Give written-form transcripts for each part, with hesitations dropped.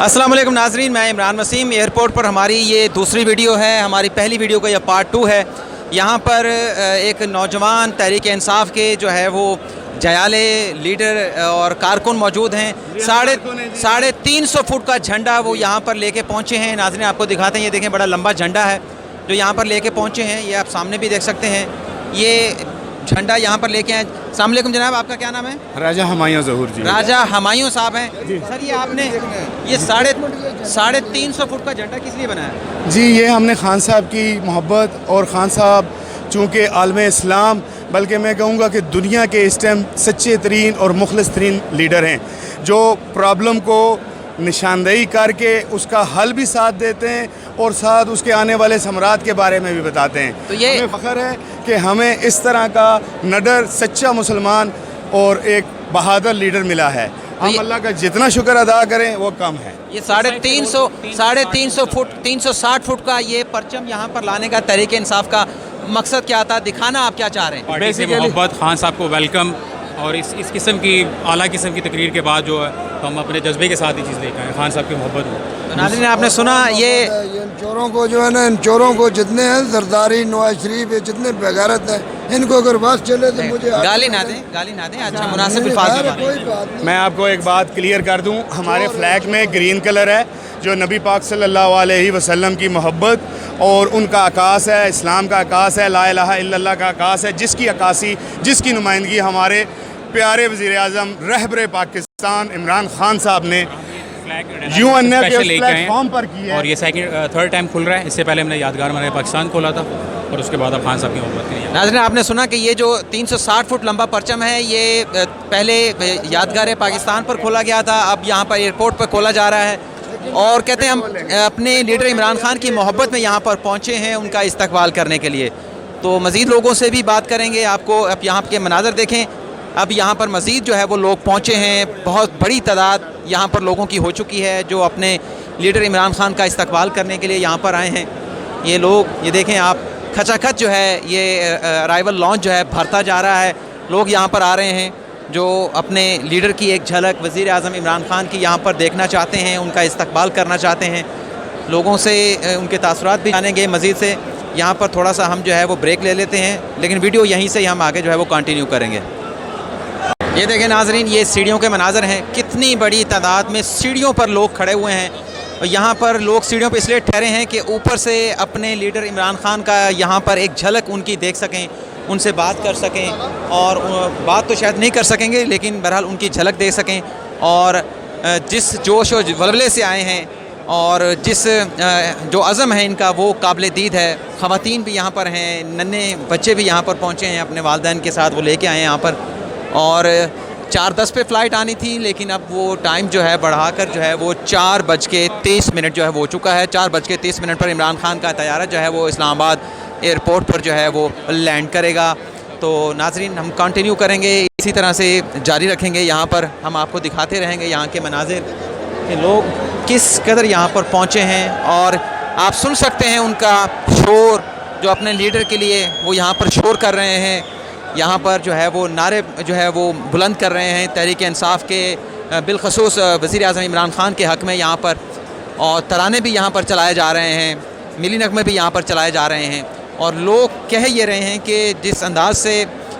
अस्सलाम वालेकुम नाज़रीन, मैं इमरान वसीम। एयरपोर्ट पर हमारी ये दूसरी वीडियो है। हमारी पहली वीडियो का यह पार्ट 2 है। यहाँ पर एक नौजवान तहरीक इंसाफ के जो है वो जयाले लीडर और कारकुन मौजूद हैं। साढ़े 300 फुट का झंडा वो यहाँ पर लेके पहुँचे हैं। नाज़रीन आपको दिखाते हैं, ये देखें बड़ा लंबा झंडा है जो यहाँ पर लेके पहुँचे हैं। ये आप सामने भी देख सकते हैं, ये झंडा यहाँ पर लेके आए। अस्सलाम वालेकुम जनाब, आपका क्या नाम है? राजा हमायूं ज़हूर जी। राजा हमायूं साहब हैं। सर ये आपने ये साढ़े 300 फुट का झंडा किस लिए बनाया? जी, ये हमने खान साहब की मोहब्बत और खान साहब चूँकि आलम इस्लाम बल्कि मैं कहूँगा कि दुनिया के इस टाइम सच्चे तरीन और मुखलिस तरीन लीडर हैं, जो प्रॉब्लम को निशानदेही करके उसका हल भी साथ देते हैं और साथ उसके आने वाले समरात के बारे में भी बताते हैं। तो ये हमें फ़ख्र है कि हमें इस तरह का निडर सच्चा मुसलमान और एक बहादुर लीडर मिला है। हम अल्लाह का जितना शुक्र अदा करें वो कम है। ये साढ़े 300 फुट 360 फुट का ये परचम यहाँ पर लाने का तहरीक इंसाफ का मकसद क्या था, दिखाना आप क्या चाह रहे हैं? पार्टी से मोहब्बत, खान साहब को वेलकम, और इस किस्म की आला किस्म की तकरीर के बाद जो है हम अपने जज्बे के साथ ही चीज़ लेकर आए, खान साहब की मोहब्बत हो। तो नाज़रीन आपने सुना, ये इन चोरों को जो है ना, इन चोरों को जितने हैं जरदारी नवाज शरीफ ये जितने बेगारत हैं, इनको अगर बात चले तो मुझे गाली ना दें। अच्छा, मुनासिब अल्फाज में कोई बात नहीं। मैं आपको एक बात क्लियर कर दूं, हमारे फ्लैग में ग्रीन कलर है जो नबी पाक सल्लल्लाहु अलैहि वसल्लम की मोहब्बत और उनका अकास है, इस्लाम का अकास है, ला इलाहा इल्लल्लाह का अकास है, जिसकी अकासी जिसकी नुमाइंदगी हमारे प्यारे वज़ीर आज़म रहबर पाकिस्तान इमरान खान साहब ने UN के प्लेटफॉर्म पर की है। और ये थर्ड टाइम खुल रहा है। इससे पहले हमने यादगार हमारे पाकिस्तान खोला था और उसके बाद अब खान साहब की मोहब्बत के लिए। नाज़रीन आपने सुना कि ये जो 360 फुट लंबा परचम है, ये पहले यादगार पाकिस्तान पर खोला गया था, अब यहाँ पर एयरपोर्ट पर खोला जा रहा है। और कहते हैं हम अपने लीडर इमरान खान की मोहब्बत में यहाँ पर पहुँचे हैं उनका इस्तकबाल करने के लिए। तो मज़ीद लोगों से भी बात करेंगे। आपको अब यहाँ के मनाज़र देखें, अब यहाँ पर मज़ीद जो है वो लोग पहुँचे हैं। बहुत बड़ी तादाद यहाँ पर लोगों की हो चुकी है जो अपने लीडर इमरान खान का इस्तकबाल करने के लिए यहाँ पर आए हैं। ये लोग ये देखें आप, खचाखच जो है ये अराइवल लॉन्च जो है भरता जा रहा है। लोग यहाँ पर आ रहे हैं जो अपने लीडर की एक झलक वज़ीर आज़म इमरान खान की यहाँ पर देखना चाहते हैं, उनका इस्तकबाल करना चाहते हैं। लोगों से उनके तासुरात भी जानेंगे मज़ीद से। यहाँ पर थोड़ा सा हम जो है वो ब्रेक ले लेते हैं, लेकिन वीडियो यहीं से हम आगे जो है वो कंटिन्यू करेंगे। ये देखें नाज़रीन, ये सीढ़ियों के मनाज़र हैं। कितनी बड़ी तादाद में सीढ़ियों पर लोग खड़े हुए हैं। और यहाँ पर लोग सीढ़ियों पर इसलिए ठहरे हैं कि ऊपर से अपने लीडर इमरान खान का यहाँ पर एक झलक उनकी देख सकें, उनसे बात कर सकें। और बात तो शायद नहीं कर सकेंगे, लेकिन बहरहाल उनकी झलक दे सकें। और जिस जोश और वलवले से आए हैं और जिस जो अज़म है इनका, वो काबिल दीद है। ख़वातीन भी यहाँ पर हैं, नन्हे बच्चे भी यहाँ पर पहुँचे हैं अपने वालिदैन के साथ, वो लेके आए हैं यहाँ पर। और 4:10 पे फ़्लाइट आनी थी, लेकिन अब वो टाइम जो है बढ़ाकर जो है वो 4:30 जो है वो हो चुका है। 4:30 पर इमरान खान का तैयारा जो है वो इस्लामाबाद एयरपोर्ट पर जो है वो लैंड करेगा। तो नाज़रीन हम कंटिन्यू करेंगे, इसी तरह से जारी रखेंगे। यहाँ पर हम आपको दिखाते रहेंगे यहाँ के मनाजिर कि लोग किस कदर यहाँ पर पहुँचे हैं। और आप सुन सकते हैं उनका शोर, जो अपने लीडर के लिए वो यहाँ पर शोर कर रहे हैं। यहाँ पर जो है वो नारे जो है वो बुलंद कर रहे हैं तहरीक इंसाफ के, बिलखसूस वज़ीर आज़म इमरान खान के हक़ में यहाँ पर। और तराने भी यहाँ पर चलाए जा रहे हैं, मिली नगमे भी यहाँ पर चलाए जा रहे हैं। और लोग कह ये रहे हैं कि जिस अंदाज़ से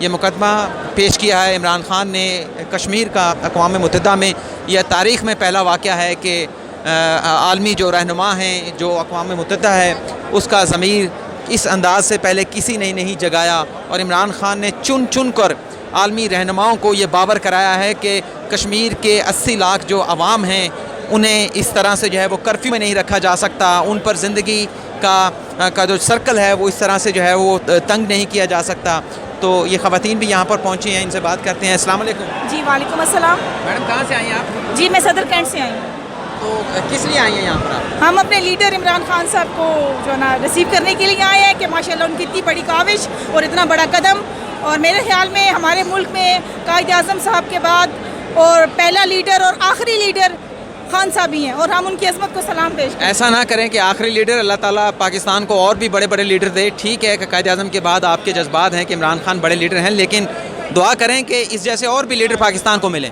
ये मुकदमा पेश किया है इमरान खान ने कश्मीर का अक़वाम मुत्तहिदा में, यह तारीख़ में पहला वाक़या है कि आलमी जो रहनुमा हैं, जो अक़वाम मुत्तहिदा है, उसका ज़मीर इस अंदाज़ से पहले किसी ने नहीं जगाया। और इमरान खान ने चुन चुन कर आलमी रहनुमाओं को ये बावर कराया है कि कश्मीर के 80 लाख जो अवाम हैं, उन्हें इस तरह से जो है वो कर्फ्यू में नहीं रखा जा सकता। उन पर ज़िंदगी का जो सर्कल है वो इस तरह से जो है वो तंग नहीं किया जा सकता। तो ये ख़वातीन भी यहाँ पर पहुँची हैं, इनसे बात करते हैं। अस्सलाम वालेकुम। जी वालेकुम अस्सलाम। मैडम कहाँ से आई हैं आप? जी मैं सदर कैंट से आई हूँ। तो किस लिए आई हैं यहाँ पर आप? हम अपने लीडर इमरान खान साहब को जो है ना रिसीव करने के लिए आए हैं कि माशाल्लाह उनकी इतनी बड़ी काविश और इतना बड़ा कदम। और मेरे ख्याल में हमारे मुल्क में कायद आज़म साहब के बाद और पहला लीडर और आखिरी लीडर खान साहब ही हैं, और हम उनकी अज़मत को सलाम पेश करते हैं। ऐसा ना करें कि आखिरी लीडर, अल्लाह ताला पाकिस्तान को और भी बड़े बड़े लीडर दे। ठीक है कि कायद आज़म के बाद आपके जज्बात हैं कि इमरान खान बड़े लीडर हैं, लेकिन दुआ करें कि इस जैसे और भी लीडर पाकिस्तान को मिलें।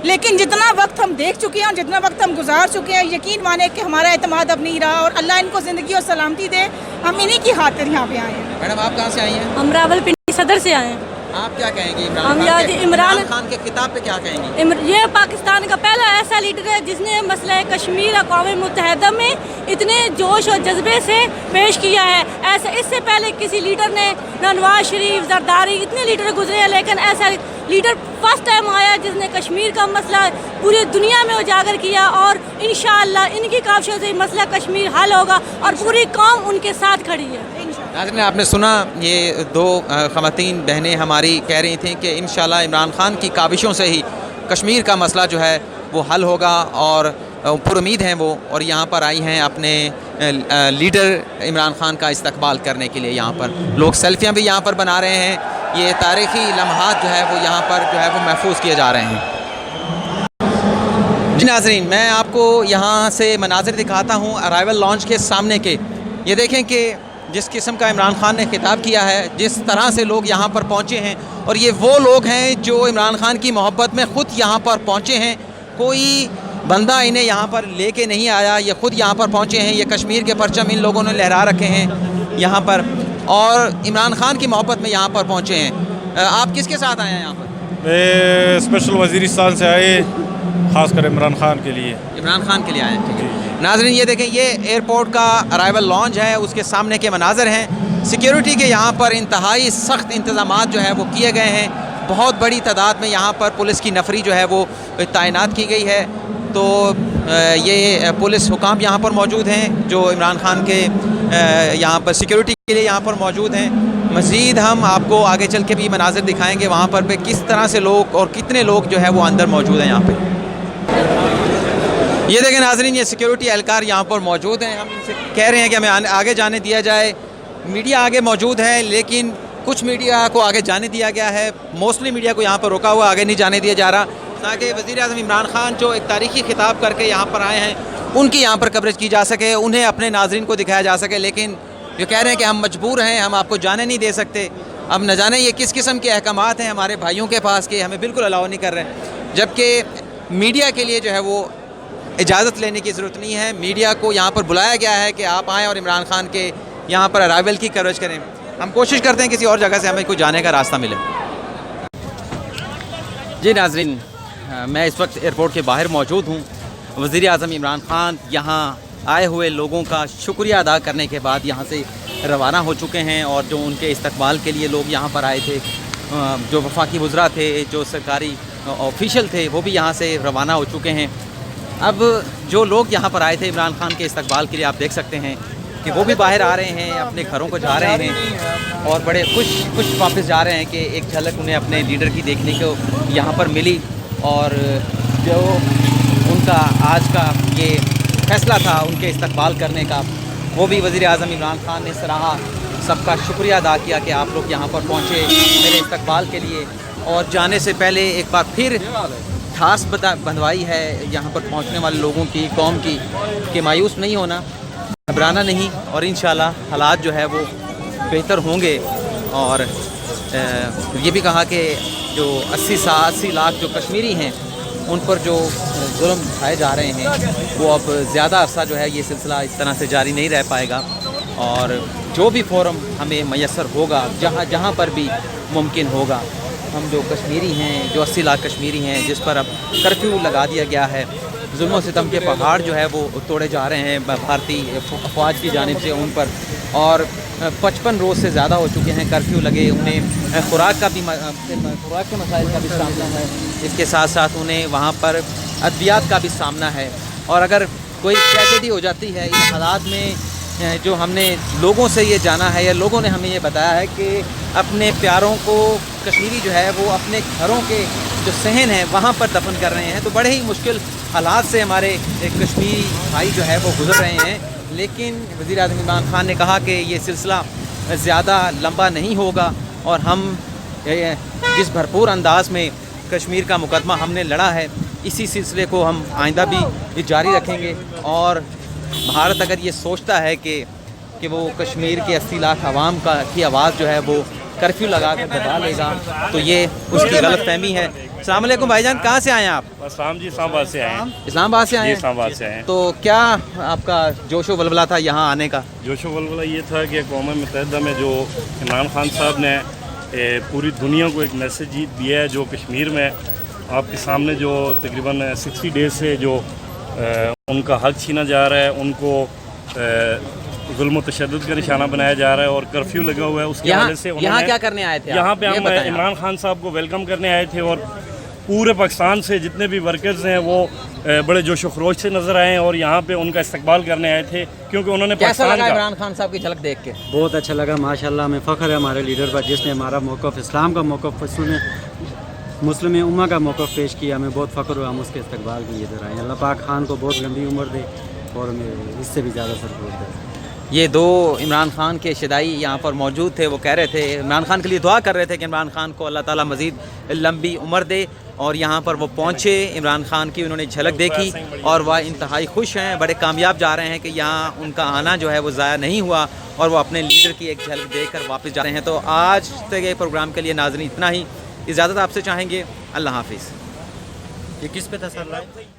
लेकिन जितना वक्त हम देख चुके हैं और जितना वक्त हम गुजार चुके हैं, यकीन माने कि हमारा एतमाद अब नहीं रहा और अल्लाह इनको ज़िंदगी और सलामती दे। हम इन्हीं की खातिर यहाँ पे आए हैं। मैडम आप कहाँ से आई हैं? हम रावलपिंडी सदर से आए हैं। आप क्या कहेंगे हम याद इमरान खान के खिताब पे क्या कहेंगे? ये पाकिस्तान का पहला ऐसा लीडर है जिसने मसला कश्मीर अक़वाम मुत्तहिदा में इतने जोश और जज्बे से पेश किया है। ऐसा इससे पहले किसी लीडर ने, ना नवाज शरीफ, जरदारी, इतने लीडर गुजरे हैं, लेकिन ऐसा लीडर फर्स्ट टाइम आया जिसने कश्मीर का मसला पूरी दुनिया में उजागर किया और इंशाअल्लाह इनकी काविशों से मसला कश्मीर हल होगा और पूरी कौम उनके साथ खड़ी है। नाज़रीन आपने सुना, ये दो ख़वातीन बहनें हमारी कह रही थीं कि इंशाअल्लाह इमरान खान की काविशों से ही कश्मीर का मसला जो है वो हल होगा और पुरुमीद हैं वो, और यहाँ पर आई हैं अपने लीडर इमरान खान का इस्तकबाल करने के लिए। यहाँ पर लोग सेल्फियाँ भी यहाँ पर बना रहे हैं। ये तारीख़ी लम्हात जो है वो यहाँ पर जो है वो महफूज किए जा रहे हैं। जी नाज़रीन, मैं आपको यहाँ से मनाज़िर दिखाता हूँ अराइवल लॉन्च के सामने के। ये देखें कि जिस किस्म का इमरान खान ने खिताब किया है, जिस तरह से लोग यहाँ पर पहुँचे हैं, और ये वो लोग हैं जो इमरान खान की मोहब्बत में ख़ुद यहाँ पर पहुँचे हैं। कोई बंदा इन्हें यहाँ पर लेके नहीं आया, ये ख़ुद यहाँ पर पहुँचे हैं। ये कश्मीर के परचम इन लोगों ने लहरा रखे हैं यहाँ पर, और इमरान खान की मोहब्बत में यहाँ पर पहुँचे हैं। आप किसके साथ आए हैं यहाँ पर? मैं स्पेशल वज़ीरिस्तान से आए, ख़ासकर इमरान खान के लिए। इमरान खान के लिए आए हैं, ठीक है। नाज़रीन ये देखें, ये एयरपोर्ट का अराइवल लॉन्च है, उसके सामने के मनाज़र हैं। सिक्योरिटी के यहाँ पर इंतहाई सख्त इंतज़ामात जो है वो किए गए हैं। बहुत बड़ी तादाद में यहाँ पर पुलिस की नफरी जो है वो तैनात की गई है। तो ये पुलिस हुकाम यहाँ पर मौजूद हैं जो इमरान खान के यहाँ पर सिक्योरिटी के लिए यहाँ पर मौजूद हैं। मज़ीद हम आपको आगे चल के भी मनाज़र दिखाएँगे वहाँ पर पे किस तरह से लोग और कितने लोग जो है वो अंदर मौजूद हैं यहाँ पर। ये देखें नाज़रीन, ये सिक्योरिटी एहलकार यहाँ पर मौजूद हैं। हम इनसे कह रहे हैं कि हमें आगे जाने दिया जाए। मीडिया आगे मौजूद है, लेकिन कुछ मीडिया को आगे जाने दिया गया है। मोस्टली मीडिया को यहाँ पर रोका हुआ, आगे नहीं जाने दिया जा रहा, ताकि वज़ीर-ए-आज़म इमरान खान जो एक तारीख़ी खिताब करके यहाँ पर आए हैं उनकी यहाँ पर कवरेज की जा सके, उन्हें अपने नाज़रीन को दिखाया जा सके। लेकिन ये कह रहे हैं कि हम मजबूर हैं, हम आपको जाने नहीं दे सकते। अब न जाने ये किस किस्म के अहकामात हैं हमारे भाइयों के पास कि हमें बिल्कुल अलाउ नहीं कर रहे, जबकि मीडिया के लिए जो है वो इजाज़त लेने की ज़रूरत नहीं है। मीडिया को यहाँ पर बुलाया गया है कि आप आएँ और इमरान खान के यहाँ पर अराइवल की कवरेज करें। हम कोशिश करते हैं किसी और जगह से हमें कोई जाने का रास्ता मिले। जी नाज़रीन, मैं इस वक्त एयरपोर्ट के बाहर मौजूद हूँ। वज़ीर-ए-आज़म इमरान खान यहाँ आए हुए लोगों का शुक्रिया अदा करने के बाद यहाँ से रवाना हो चुके हैं, और जो उनके इस्तकबाल के लिए लोग यहाँ पर आए थे, जो वफाकी वज़रा थे, जो सरकारी ऑफिशियल थे, वो भी यहाँ से रवाना हो चुके हैं। अब जो लोग यहाँ पर आए थे इमरान खान के इस्तकबाल के लिए, आप देख सकते हैं कि वो भी बाहर आ रहे हैं, अपने घरों को जा रहे हैं और बड़े खुश वापस जा रहे हैं कि एक झलक उन्हें अपने लीडर की देखने को यहाँ पर मिली। और जो उनका आज का ये फ़ैसला था उनके इस्तकबाल करने का, वो भी वज़ीर-ए-आज़म इमरान खान ने सराहा, सबका शुक्रिया अदा किया कि आप लोग यहाँ पर पहुँचे मेरे इस्तकबाल के लिए। और जाने से पहले एक बार फिर ठास बंधवाई है यहाँ पर पहुँचने वाले लोगों की, कौम की, कि मायूस नहीं होना, घबराना नहीं, और इंशाल्लाह हालात जो है वो बेहतर होंगे। और ये भी कहा कि जो 80 लाख जो कश्मीरी हैं उन पर जो जुल्म उठाए जा रहे हैं वो अब ज़्यादा अरसा जो है ये सिलसिला इस तरह से जारी नहीं रह पाएगा। और जो भी फोरम हमें मैसर होगा, जहाँ पर भी मुमकिन होगा, हम जो कश्मीरी हैं, जो 80 लाख कश्मीरी हैं जिस पर अब कर्फ्यू लगा दिया गया है, जुल्म सितम के पहाड़ जो है वो तोड़े जा रहे हैं भारतीय अफवाज की जानिब से उन पर, और 55 रोज़ से ज़्यादा हो चुके हैं कर्फ्यू लगे। उन्हें खुराक के मसाइल का भी सामना है, इसके साथ साथ उन्हें वहाँ पर अद्वियात का भी सामना है। और अगर कोई ट्रेजेडी हो जाती है इन हालात में, जो हमने लोगों से ये जाना है या लोगों ने हमें ये बताया है कि अपने प्यारों को कश्मीरी जो है वो अपने घरों के जो सहन है वहाँ पर दफन कर रहे हैं, तो बड़े ही मुश्किल हालात से हमारे कश्मीरी भाई जो है वो गुजर रहे हैं। लेकिन वज़ीर-ए-आज़म इमरान खान ने कहा कि ये सिलसिला ज़्यादा लंबा नहीं होगा, और हम जिस भरपूर अंदाज में कश्मीर का मुकदमा हमने लड़ा है, इसी सिलसिले को हम आइंदा भी जारी रखेंगे। और भारत अगर ये सोचता है कि वो कश्मीर के 80 लाख की आवाज़ जो है वो कर्फ्यू लगा कर दबा लेगा, तो ये उसकी गलतफहमी है। अस्सलाम वालेकुम भाईजान, कहाँ से आए हैं आप? असलाम जी, इस्लामाबाद से आए हैं। इस्लामाबाद से आए जी, हैं। इस्लामाबाद से आए हैं। तो क्या आपका जोशो वलवला था यहाँ आने का? जोशो वलवला ये था कि अक़वाम मुत्तहिदा में जो इमरान खान साहब ने पूरी दुनिया को एक मैसेज दिया है, जो कश्मीर में आपके सामने जो तकरीबन 60 डेज से जो उनका हक छीना जा रहा है, उनको जुल्म तशद्दुद का निशाना बनाया जा रहा है और कर्फ्यू लगा हुआ है, उसके हवाले से यहाँ क्या करने आए थे? यहाँ पे ये हम बताएं आप। इमरान खान साहब को वेलकम करने आए थे और पूरे पाकिस्तान से जितने भी वर्कर्स हैं वो बड़े जोश व खरोश से नज़र आए हैं और यहाँ पे उनका इस्तकबाल करने आए थे, क्योंकि उन्होंने कैसा पाकिस्तान लगा का इमरान खान साहब की झलक देख के? बहुत अच्छा लगा माशाल्लाह। हमें फ़ख्र है हमारे लीडर पर, जिसने हमारा मौक़िफ़ इस्लाम का मौक़िफ़ मुस्लिम उम्मा का मौक़िफ़ पेश किया। हमें बहुत फ़ख्र हुआ, हम उसके इस्तकबाल के लिए इधर आए। अल्लाह पाक खान को बहुत लंबी उम्र दे और हमें इससे भी ज़्यादा सरफरोश दे। ये दो इमरान खान के शदाई यहाँ पर मौजूद थे, वो कह रहे थे, इमरान खान के लिए दुआ कर रहे थे कि इमरान खान को अल्लाह ताला मज़ीद लंबी उम्र दे। और यहाँ पर वो पहुँचे, इमरान खान की उन्होंने झलक देखी और वह इंतहाई खुश हैं, बड़े कामयाब जा रहे हैं कि यहाँ उनका आना जो है वो ज़ाया नहीं हुआ और वो अपने लीडर की एक झलक देख कर वापस जा रहे हैं। तो आज के प्रोग्राम के लिए नाज़रीन इतना ही, इजाज़त आपसे चाहेंगे। अल्लाह हाफिज़। ये किस पे था सर?